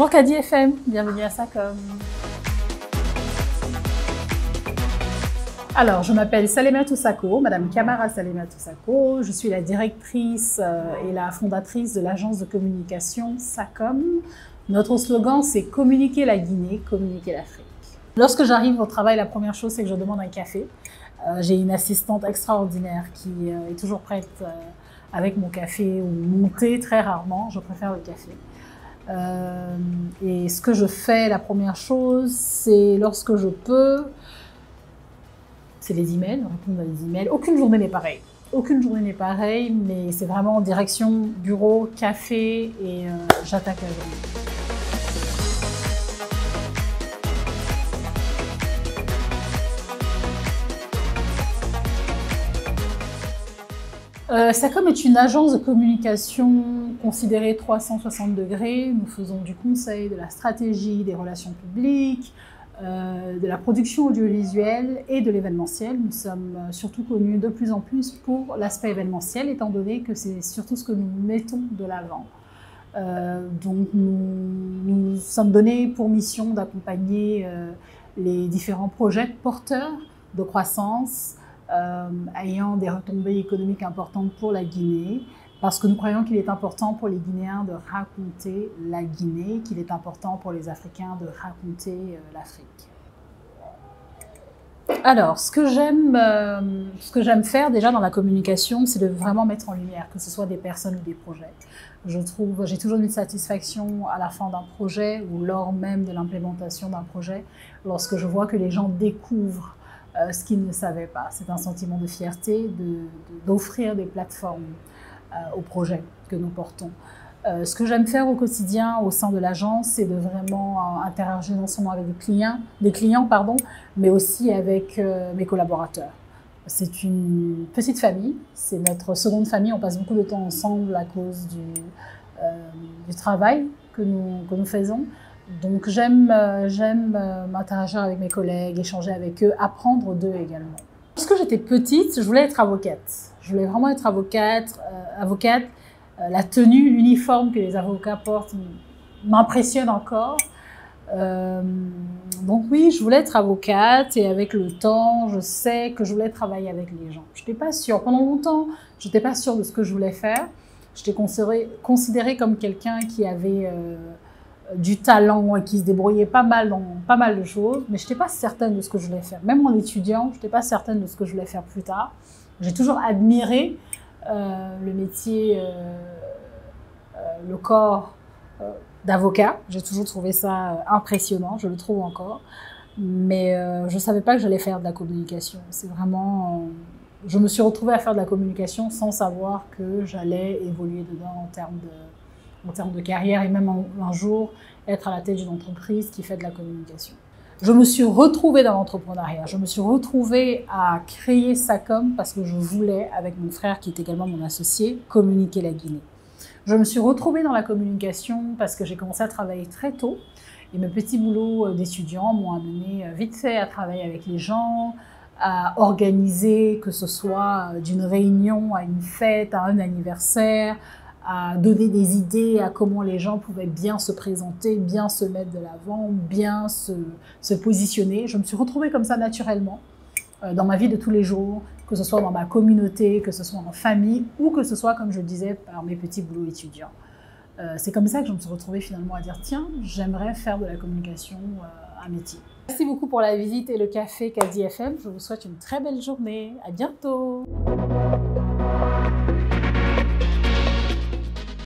Bonjour Kadi FM, bienvenue à SACOM. Alors, je m'appelle Salématou Sako, Madame Camara Salématou Sako. Je suis la directrice et la fondatrice de l'agence de communication SACOM. Notre slogan, c'est communiquer la Guinée, communiquer l'Afrique. Lorsque j'arrive au travail, la première chose, c'est que je demande un café. J'ai une assistante extraordinaire qui est toujours prête avec mon café ou mon thé, très rarement. Je préfère le café. Et ce que je fais, la première chose, c'est lorsque je peux, c'est les emails, répondre à des emails. Aucune journée n'est pareille. Aucune journée n'est pareille, mais c'est vraiment en direction bureau, café et j'attaque la journée. SACOM est une agence de communication considérée 360 degrés. Nous faisons du conseil, de la stratégie, des relations publiques, de la production audiovisuelle et de l'événementiel. Nous sommes surtout connus de plus en plus pour l'aspect événementiel, étant donné que c'est surtout ce que nous mettons de l'avant. Donc nous sommes donnés pour mission d'accompagner les différents projets porteurs de croissance, ayant des retombées économiques importantes pour la Guinée, parce que nous croyons qu'il est important pour les Guinéens de raconter la Guinée, qu'il est important pour les Africains de raconter l'Afrique. Alors, ce que j'aime faire déjà dans la communication, c'est de vraiment mettre en lumière, que ce soit des personnes ou des projets. J'ai toujours une satisfaction à la fin d'un projet ou lors même de l'implémentation d'un projet, lorsque je vois que les gens découvrent ce qu'ils ne savaient pas. C'est un sentiment de fierté d'offrir des plateformes aux projets que nous portons. Ce que j'aime faire au quotidien au sein de l'agence, c'est de vraiment interagir non seulement avec des clients, mais aussi avec mes collaborateurs. C'est une petite famille, c'est notre seconde famille, on passe beaucoup de temps ensemble à cause du travail que nous faisons. Donc j'aime m'interagir avec mes collègues, échanger avec eux, apprendre d'eux également. Lorsque j'étais petite, je voulais être avocate. Je voulais vraiment être avocate. La tenue, l'uniforme que les avocats portent m'impressionne encore. Donc oui, je voulais être avocate et avec le temps, je sais que je voulais travailler avec les gens. Je n'étais pas sûre. Pendant longtemps, je n'étais pas sûre de ce que je voulais faire. J'étais considérée comme quelqu'un qui avait du talent et qui se débrouillait pas mal dans pas mal de choses, mais je n'étais pas certaine de ce que je voulais faire. Même en étudiant, je n'étais pas certaine de ce que je voulais faire plus tard. J'ai toujours admiré le métier, le corps d'avocat. J'ai toujours trouvé ça impressionnant, je le trouve encore. Mais je ne savais pas que j'allais faire de la communication. C'est vraiment... je me suis retrouvée à faire de la communication sans savoir que j'allais évoluer dedans en termes de carrière et même un jour être à la tête d'une entreprise qui fait de la communication. Je me suis retrouvée dans l'entrepreneuriat. Je me suis retrouvée à créer SACOM parce que je voulais, avec mon frère qui est également mon associé, communiquer la Guinée. Je me suis retrouvée dans la communication parce que j'ai commencé à travailler très tôt et mes petits boulots d'étudiant m'ont amené vite fait à travailler avec les gens, à organiser, que ce soit d'une réunion à une fête, à un anniversaire, à donner des idées à comment les gens pouvaient bien se présenter, bien se mettre de l'avant, bien se positionner. Je me suis retrouvée comme ça naturellement dans ma vie de tous les jours, que ce soit dans ma communauté, que ce soit en famille ou que ce soit, comme je le disais, par mes petits boulots étudiants. C'est comme ça que je me suis retrouvée finalement à dire « Tiens, j'aimerais faire de la communication un métier ». Merci beaucoup pour la visite et le café Kadi FM. Je vous souhaite une très belle journée. À bientôt.